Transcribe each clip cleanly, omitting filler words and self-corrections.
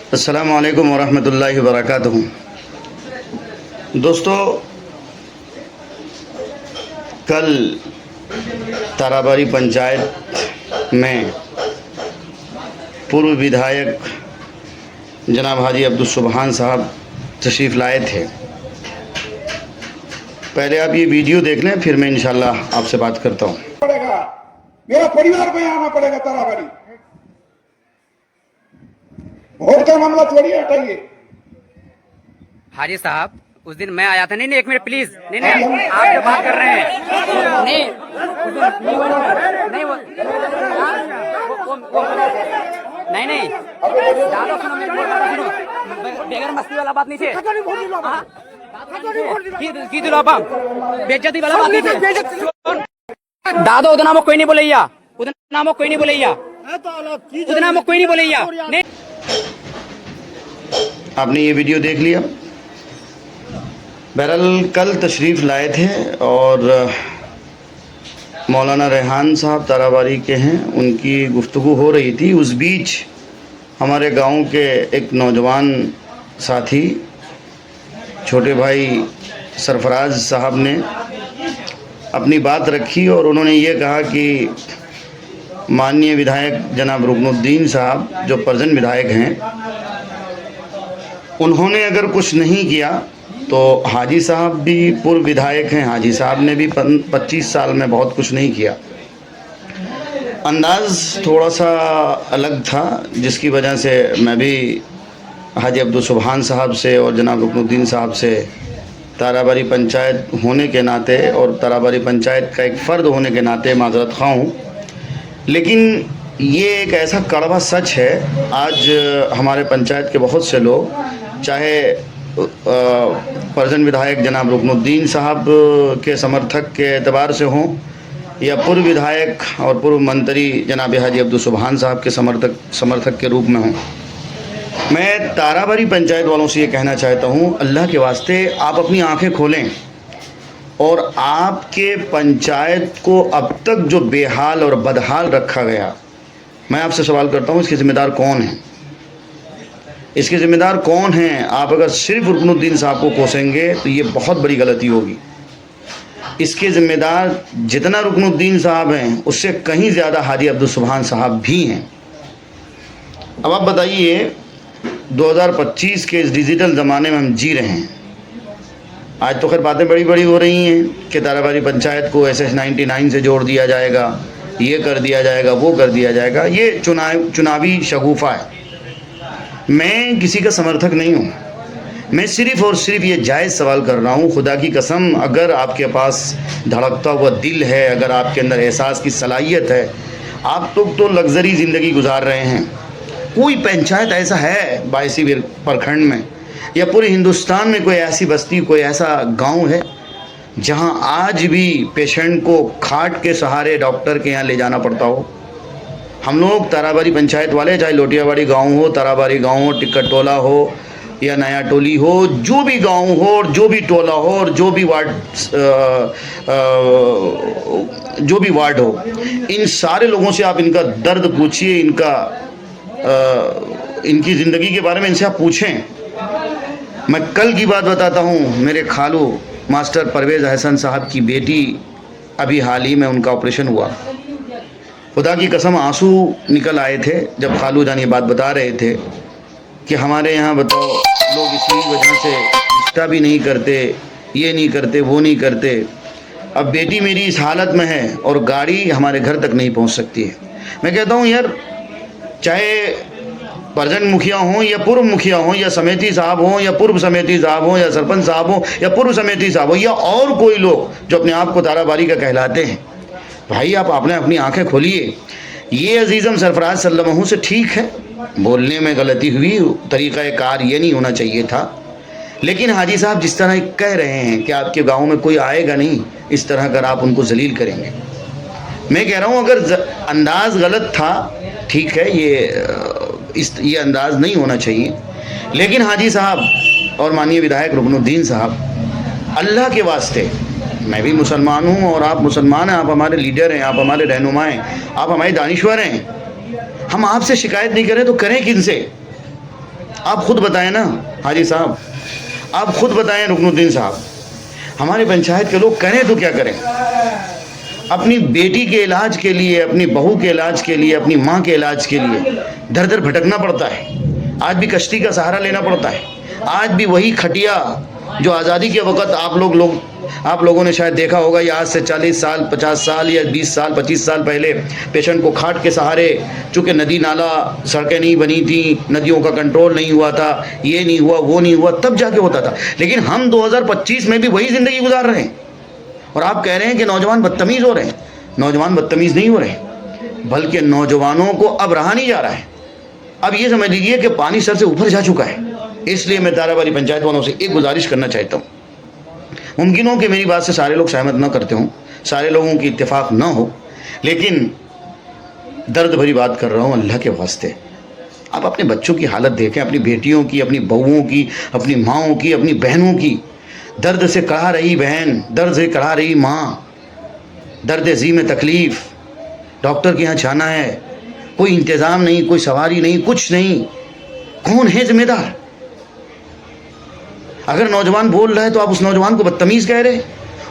अस्सलामु अलैकुम वरहमतुल्लाहि वबरकातुहू। दोस्तों, कल ताराबारी पंचायत में पूर्व विधायक जनाब हाजी अब्दुल सुबहान साहब तशरीफ़ लाए थे। पहले आप ये वीडियो देख लें, फिर मैं इंशाल्लाह आपसे बात करता हूँ। मेरा परिवार को यहाँ आना पड़ेगा ताराबारी। वोट का मामला छोड़िए, हटाइए। हाजी साहब, उस दिन मैं आया था। नहीं नहीं, एक मिनट प्लीज। नहीं नहीं, आप जो बात कर रहे हैं, नहीं नहीं नहीं नहीं, ज्यादा सुनो, मेरी बात सुनो। बेगर मस्ती वाला बात नहीं है। की दिलो आप बेइज्जती वाला बात नहीं है। दादा उधर नामो कोई नहीं बोलैया, उधर नामो कोई नहीं बोलैया, उधर नामो कोई नहीं बोलैया। नहीं, आपने ये वीडियो देख लिया। बहरहाल कल तशरीफ़ लाए थे और मौलाना रेहान साहब ताराबारी के हैं, उनकी गुफ्तगू हो रही थी। उस बीच हमारे गांव के एक नौजवान साथी छोटे भाई सरफराज साहब ने अपनी बात रखी और उन्होंने ये कहा कि माननीय विधायक जनाब रुकनुद्दीन साहब जो परजन विधायक हैं, उन्होंने अगर कुछ नहीं किया तो हाजी साहब भी पूर्व विधायक हैं, हाजी साहब ने भी 25 साल में बहुत कुछ नहीं किया। अंदाज़ थोड़ा सा अलग था, जिसकी वजह से मैं भी हाजी अब्दुल सुबहान साहब से और जनाब रुकनुद्दीन साहब से ताराबारी पंचायत होने के नाते और ताराबारी पंचायत का एक फ़र्द होने के नाते माज़रत ख़्वाह हूँ। लेकिन ये एक ऐसा कड़वा सच है, आज हमारे पंचायत के बहुत से लोग, चाहे परजन विधायक जनाब रुकनुद्दीन साहब के समर्थक के एतबार से हों या पूर्व विधायक और पूर्व मंत्री जनाब हाजी अब्दुल सुबहान साहब के समर्थक के रूप में हों, मैं ताराबारी पंचायत वालों से ये कहना चाहता हूँ, अल्लाह के वास्ते आप अपनी आंखें खोलें और आपके पंचायत को अब तक जो बेहाल और बदहाल रखा गया, मैं आपसे सवाल करता हूँ, इसके ज़िम्मेदार कौन हैं? इसके ज़िम्मेदार कौन हैं? आप अगर सिर्फ रुकनुद्दीन साहब को कोसेंगे तो ये बहुत बड़ी गलती होगी। इसके ज़िम्मेदार जितना रुकनुद्दीन साहब हैं, उससे कहीं ज़्यादा हाजी अब्दुल सुबहान साहब भी हैं। अब आप बताइए, 2025 के इस डिजिटल ज़माने में हम जी रहे हैं। आज तो खैर बातें बड़ी बड़ी हो रही हैं कि ताराबारी पंचायत को SS99 से जोड़ दिया जाएगा, ये कर दिया जाएगा, वो कर दिया जाएगा। ये चुनावी शगुफ़ा है। मैं किसी का समर्थक नहीं हूँ, मैं सिर्फ़ और सिर्फ ये जायज़ सवाल कर रहा हूँ। खुदा की कसम, अगर आपके पास धड़कता हुआ दिल है, अगर आपके अंदर एहसास की सलाहियत है, आप तो लग्जरी ज़िंदगी गुजार रहे हैं। कोई पंचायत ऐसा है 22 प्रखंड में या पूरे हिंदुस्तान में कोई ऐसी बस्ती, कोई ऐसा गांव है जहां आज भी पेशेंट को खाट के सहारे डॉक्टर के यहाँ ले जाना पड़ता हो? हम लोग ताराबारी पंचायत वाले, चाहे लोटियावाड़ी गांव हो, ताराबारी गांव हो, टिक्कर टोला हो या नया टोली हो, जो भी गांव हो और जो भी टोला हो और जो भी वार्ड हो, इन सारे लोगों से आप इनका दर्द पूछिए, इनकी ज़िंदगी के बारे में इनसे आप पूछें। मैं कल की बात बताता हूँ। मेरे खालू मास्टर परवेज़ अहसन साहब की बेटी, अभी हाल ही में उनका ऑपरेशन हुआ। खुदा की कसम, आंसू निकल आए थे जब खालू जान ये बात बता रहे थे कि हमारे यहाँ बताओ लोग इसी वजह से रिश्ता भी नहीं करते, ये नहीं करते, वो नहीं करते। अब बेटी मेरी इस हालत में है और गाड़ी हमारे घर तक नहीं पहुँच सकती है। मैं कहता हूँ यार, चाहे परजन मुखिया हों या पूर्व मुखिया हों या समिति साहब हों या पूर्व समिति साहब हों या सरपंच साहब हों या पूर्व समिति साहब हों या और कोई लोग जो अपने आप को ताराबारी का कहलाते हैं, भाई आप आपने अपनी आंखें खोलिए। ये अजीज़म सरफराज सल्लल्लाहु से ठीक है, बोलने में गलती हुई, तरीक़ा कार ये नहीं होना चाहिए था। लेकिन हाजी साहब जिस तरह कह रहे हैं कि आपके गांव में कोई आएगा नहीं, इस तरह कर आप उनको जलील करेंगे। मैं कह रहा हूं, अगर अंदाज़ गलत था, ठीक है, ये अंदाज़ नहीं होना चाहिए। लेकिन हाजी साहब और माननीय विधायक रुकनुद्दीन साहब, अल्लाह के वास्ते, मैं भी मुसलमान हूँ और आप मुसलमान हैं, आप हमारे लीडर हैं, आप हमारे रहनुमा हैं, आप हमारे दानिश्वर हैं। हम आपसे शिकायत नहीं करें तो करें किन से? आप खुद बताएं ना हाजी साहब, आप खुद बताएं रुकनुद्दीन साहब, हमारे पंचायत के लोग करें तो क्या करें? अपनी बेटी के इलाज के लिए, अपनी बहू के इलाज के लिए, अपनी माँ के इलाज के लिए दर दर भटकना पड़ता है। आज भी कश्ती का सहारा लेना पड़ता है। आज भी वही खटिया जो आज़ादी के वक़्त आप लोगों ने शायद देखा होगा, या आज से 40 साल 50 साल या 20 साल 25 साल पहले पेशेंट को खाट के सहारे, चूँकि नदी नाला सड़कें नहीं बनी थी, नदियों का कंट्रोल नहीं हुआ था, ये नहीं हुआ वो नहीं हुआ, तब जाके होता था। लेकिन हम 2025 में भी वही ज़िंदगी गुजार रहे हैं और आप कह रहे हैं कि नौजवान बदतमीज़ हो रहे हैं। नौजवान बदतमीज़ नहीं हो रहे, बल्कि नौजवानों को अब रहा नहीं जा रहा है। अब ये समझ लीजिए कि पानी सर से ऊपर जा चुका है। इसलिए मैं ताराबारी पंचायत वालों से एक गुजारिश करना चाहता हूँ, मुमकिन हो कि मेरी बात से सारे लोग सहमत न करते हों, सारे लोगों की इत्तेफाक न हो, लेकिन दर्द भरी बात कर रहा हूँ अल्लाह के वास्ते। आप अपने बच्चों की हालत देखें, अपनी बेटियों की, अपनी बहुओं की, अपनी माँओं की, अपनी बहनों की। दर्द से कढ़ा रही बहन, दर्द से कढ़ा रही माँ, दर्द जी में तकलीफ़, डॉक्टर के यहाँ जाना है, कोई इंतज़ाम नहीं, कोई सवारी नहीं, कुछ नहीं। कौन है जिम्मेदार? अगर नौजवान बोल रहा है तो आप उस नौजवान को बदतमीज़ कह रहे हैं,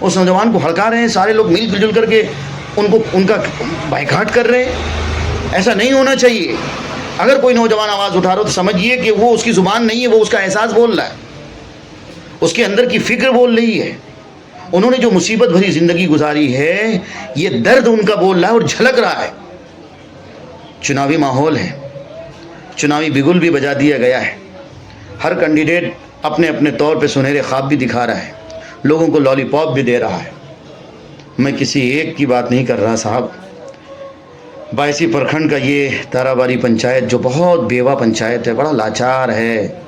उस नौजवान को हड़का रहे हैं, सारे लोग मिलजुल करके उनका बाइकाट कर रहे हैं। ऐसा नहीं होना चाहिए। अगर कोई नौजवान आवाज़ उठा रहा हो तो समझिए कि वो उसकी ज़ुबान नहीं है, वो उसका एहसास बोल रहा है, उसके अंदर की फ़िक्र बोल रही है। उन्होंने जो मुसीबत भरी ज़िंदगी गुजारी है, ये दर्द उनका बोल रहा है और झलक रहा है। चुनावी माहौल है, चुनावी बिगुल भी बजा दिया गया है। हर कैंडिडेट अपने अपने तौर पे सुनहरे ख्वाब भी दिखा रहा है, लोगों को लॉलीपॉप भी दे रहा है। मैं किसी एक की बात नहीं कर रहा साहब। 82 प्रखंड का ये ताराबारी पंचायत जो बहुत बेवा पंचायत है, बड़ा लाचार है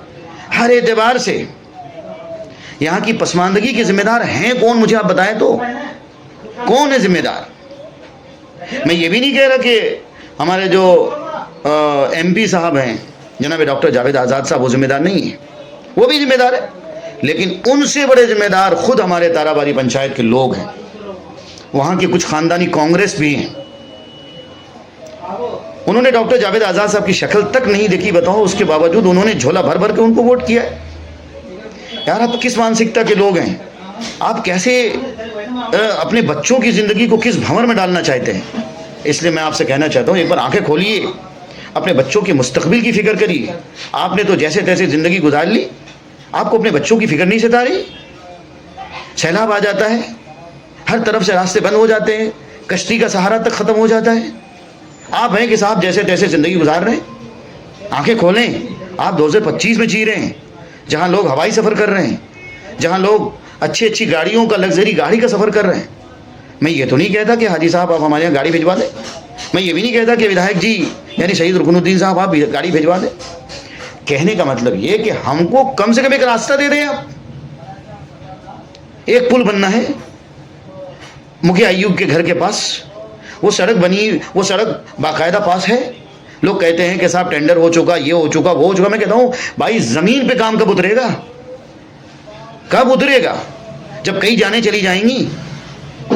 हर एतबार से। यहाँ की पसमानदगी के जिम्मेदार हैं कौन, मुझे आप बताएं तो कौन है जिम्मेदार? मैं ये भी नहीं कह रहा कि हमारे जो MP साहब हैं जनाब डॉक्टर जावेद आज़ाद साहब, वो जिम्मेदार नहीं है, वो भी जिम्मेदार है, लेकिन उनसे बड़े जिम्मेदार खुद हमारे ताराबारी पंचायत के लोग हैं। वहाँ के कुछ ख़ानदानी कांग्रेस भी हैं, उन्होंने डॉक्टर जावेद आज़ाद साहब की शक्ल तक नहीं देखी, बताओ, उसके बावजूद उन्होंने झोला भर भर के उनको वोट किया है। यार आप किस मानसिकता के लोग हैं? आप कैसे अपने बच्चों की ज़िंदगी को किस भंवर में डालना चाहते हैं? इसलिए मैं आपसे कहना चाहता हूँ, एक बार आंखें खोलिए, अपने बच्चों के मुस्तकबिल की फ़िक्र करिए। आपने तो जैसे तैसे ज़िंदगी गुजार ली, आपको अपने बच्चों की फ़िक्र नहीं सता रही। सैलाब आ जाता है, हर तरफ से रास्ते बंद हो जाते हैं, कश्ती का सहारा तक ख़त्म हो जाता है। आप हैं कि साहब जैसे तैसे ज़िंदगी गुजार रहे हैं। आंखें खोलें, आप 2025 में जी रहे हैं, जहाँ लोग हवाई सफ़र कर रहे हैं, जहाँ लोग अच्छी अच्छी गाड़ियों का, लग्जरी गाड़ी का सफ़र कर रहे हैं। मैं ये तो नहीं कहता कि हाजी साहब आप हमारे यहाँ गाड़ी भिजवा दें, मैं ये भी नहीं कहता कि विधायक जी यानी शहीद रुकनुद्दीन साहब आप गाड़ी भिजवा दें। कहने का मतलब ये कि हमको कम से कम एक रास्ता दे दें आप। एक पुल बनना है मुखिया अय्यूब के घर के पास, वो सड़क बनी, वो सड़क बाकायदा पास है। लोग कहते हैं कि साहब टेंडर हो चुका, ये हो चुका, वो हो चुका। मैं कहता हूँ भाई ज़मीन पे काम कब उतरेगा? कब उतरेगा? जब कई जाने चली जाएंगी,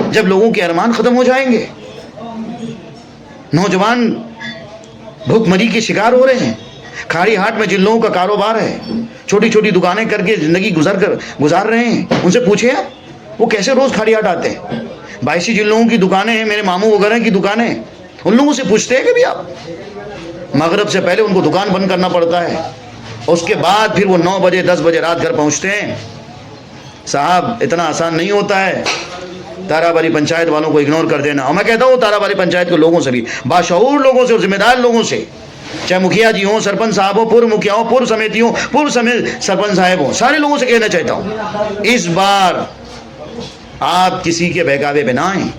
जब लोगों के अरमान ख़त्म हो जाएंगे, नौजवान भूखमरी के शिकार हो रहे हैं। खाड़ी हाट में जिन लोगों का कारोबार है, छोटी छोटी दुकानें करके ज़िंदगी गुजार रहे हैं, उनसे पूछे आप वो कैसे रोज़ खाड़ी हाट आते हैं। 22 जिन लोगों की दुकानें हैं, मेरे मामू वगैरह की दुकानें, उन लोगों से पूछते हैं कि भी आप मगरिब से पहले उनको दुकान बंद करना पड़ता है, उसके बाद फिर वो 9 बजे 10 बजे रात घर पहुँचते हैं। साहब इतना आसान नहीं होता है ताराबारी पंचायत वालों को इग्नोर कर देना। और मैं कहता हूँ ताराबारी पंचायत के लोगों से भी, बाशऊर लोगों से और जिम्मेदार लोगों से, चाहे मुखिया जी हों, सरपंच साहब हो, पूर्व मुखिया हो, पूर्व समितियों, पूर्व सरपंच साहब हो, सारे लोगों से कहना चाहता हूँ इस बार आप किसी के बहकावे पे ना आएँ।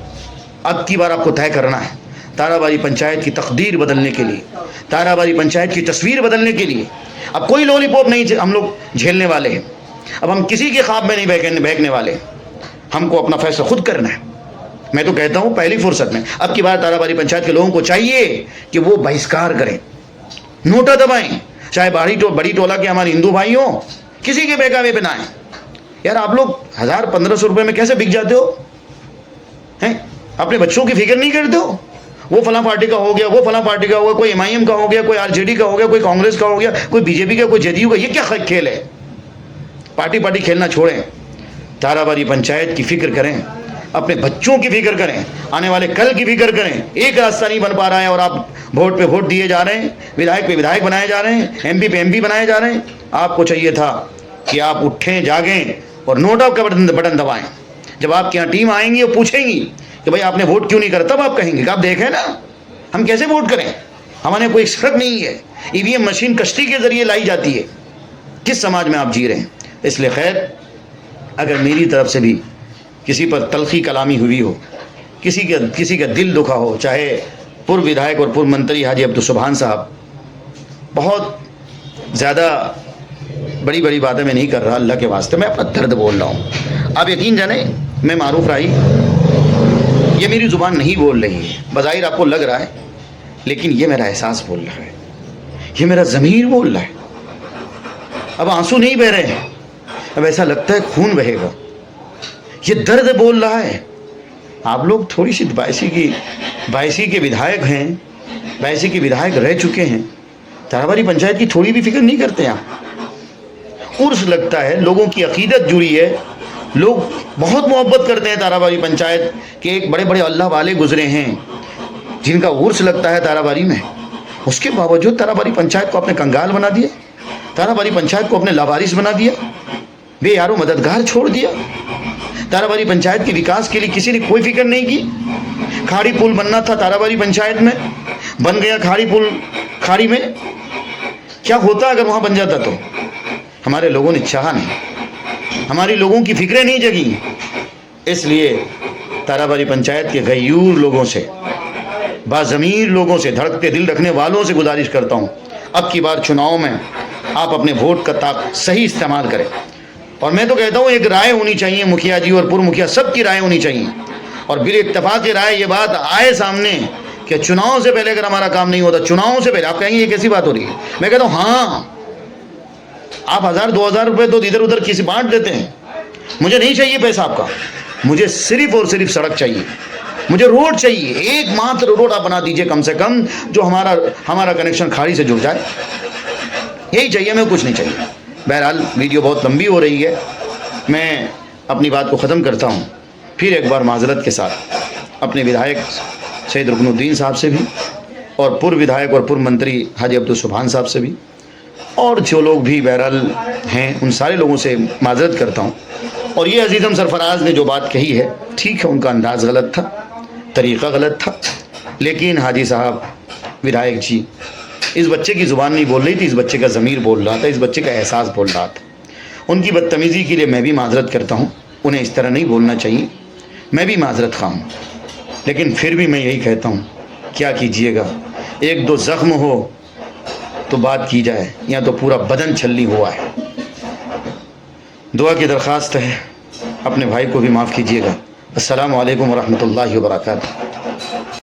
अब की बार आपको तय करना है ताराबारी पंचायत की तकदीर बदलने के लिए, ताराबारी पंचायत की तस्वीर बदलने के लिए। अब कोई लॉलीपॉप नहीं हम लोग झेलने वाले हैं, अब हम किसी के ख्वाब में नहीं बहकने वाले, हमको अपना फैसला खुद करना है। मैं तो कहता हूँ पहली फुर्सत में अब की बार ताराबारी पंचायत के लोगों को चाहिए कि वो बहिष्कार करें, नोटा दबाएं, चाहे बड़ी टोला के हमारे हिंदू भाई हो, किसी के बहकावे पे ना आए। यार आप लोग 1000-1500 रुपये में कैसे बिक जाते हो हैं? अपने बच्चों की फिक्र नहीं करते हो, वो फलां पार्टी का हो गया, वो फलां पार्टी का हो गया, कोई MIM का हो गया, कोई RJD का हो गया, कोई कांग्रेस का हो गया, कोई BJP का, कोई JDU का। ये क्या खेल है? पार्टी खेलना छोड़ें, ताराबारी पंचायत की फिक्र करें, अपने बच्चों की फिक्र करें, आने वाले कल की फिक्र करें। एक रास्ता नहीं बन पा रहा है और आप वोट पे वोट दिए जा रहे हैं, विधायक पे विधायक बनाए जा रहे हैं, MP पे MP बनाए जा रहे हैं। आपको चाहिए था कि आप उठें, जागें और नो डाउट का बटन दबाएं। जब आपके यहाँ टीम आएंगी और पूछेंगी कि भाई आपने वोट क्यों नहीं करा, तब आप कहेंगे कि आप देखें ना हम कैसे वोट करें, हमारे कोई शक नहीं है। EVM मशीन कश्ती के जरिए लाई जाती है। किस समाज में आप जी रहे हैं? इसलिए खैर, अगर मेरी तरफ से भी किसी पर तलखी कलामी हुई हो, किसी का दिल दुखा हो, चाहे पूर्व विधायक और पूर्व मंत्री हाजी अब्दुल सुभान साहब, बहुत ज़्यादा बड़ी बड़ी बातें मैं नहीं कर रहा, अल्लाह के वास्ते मैं अपना दर्द बोल रहा हूँ। आप यकीन जाने, मैं मारूफ राही, ये मेरी ज़ुबान नहीं बोल रही है, बज़ाहिर आपको लग रहा है, लेकिन ये मेरा एहसास बोल रहा है, ये मेरा ज़मीर बोल रहा है। अब आंसू नहीं बह रहे हैं, अब ऐसा लगता है खून बहेगा। ये दर्द बोल रहा है। आप लोग थोड़ी सी बायसी के विधायक हैं, बायसी के विधायक रह चुके हैं, ताराबारी पंचायत की थोड़ी भी फिक्र नहीं करते आप। उर्स लगता है, लोगों की अकीदत जुड़ी है, लोग बहुत मोहब्बत करते हैं ताराबारी पंचायत के। एक बड़े बड़े अल्लाह वाले गुजरे हैं जिनका उर्स लगता है ताराबारी में, उसके बावजूद ताराबारी पंचायत को आपने कंगाल बना दिया, ताराबारी पंचायत को अपने लावारिस बना दिया, बेयारो मददगार छोड़ दिया। ताराबारी पंचायत के विकास के लिए किसी ने कोई फिक्र नहीं की। खाड़ी पुल बनना था ताराबारी पंचायत में, बन गया खाड़ी पुल खाड़ी में। क्या होता अगर वहाँ बन जाता? तो हमारे लोगों ने चाहा नहीं, हमारी लोगों की फिक्रें नहीं जगी। इसलिए ताराबारी पंचायत के गयूर लोगों से, बाज़मीर लोगों से, धड़कते दिल रखने वालों से गुजारिश करता हूँ, अब की बार चुनाव में आप अपने वोट का सही इस्तेमाल करें। और मैं तो कहता हूँ एक राय होनी चाहिए, मुखिया जी और पूर्व मुखिया सबकी राय होनी चाहिए, और बिल इत्तेफाक की राय ये बात आए सामने कि चुनाव से पहले अगर हमारा काम नहीं होता, चुनाव से पहले, आप कहेंगे ये कैसी बात हो रही है? मैं कहता हूँ हाँ, आप 1000-2000 रुपये तो इधर उधर किसी बांट देते हैं, मुझे नहीं चाहिए पैसा आपका, मुझे सिर्फ और सिर्फ सड़क चाहिए, मुझे रोड चाहिए, एकमात्र रोड आप बना दीजिए कम से कम, जो हमारा कनेक्शन खाड़ी से जुड़ जाए, यही चाहिए, मैं कुछ नहीं चाहिए। बहरहाल वीडियो बहुत लंबी हो रही है, मैं अपनी बात को ख़त्म करता हूँ। फिर एक बार माजरत के साथ अपने विधायक सैयद रुकनुद्दीन साहब से भी, और पूर्व विधायक और पूर्व मंत्री हाजी अब्दुल सुभान साहब से भी, और जो लोग भी बहरहाल हैं उन सारे लोगों से माजरत करता हूँ। और ये अजीज़म सरफराज ने जो बात कही है, ठीक है, उनका अंदाज़ गलत था, तरीक़ा गलत था, लेकिन हाजी साहब विधायक जी, इस बच्चे की ज़ुबान नहीं बोल रही थी, इस बच्चे का ज़मीर बोल रहा था, इस बच्चे का एहसास बोल रहा था। उनकी बदतमीज़ी के लिए मैं भी माजरत करता हूँ, उन्हें इस तरह नहीं बोलना चाहिए, मैं भी माजरत खा हूँ। लेकिन फिर भी मैं यही कहता हूँ, क्या कीजिएगा, एक दो ज़ख्म हो तो बात की जाए, या तो पूरा बदन छलनी हुआ है। दुआ की दरख्वास्त है, अपने भाई को भी माफ़ कीजिएगा। अस्सलामु अलैकुम व रहमतुल्लाहि व बरकातुहू।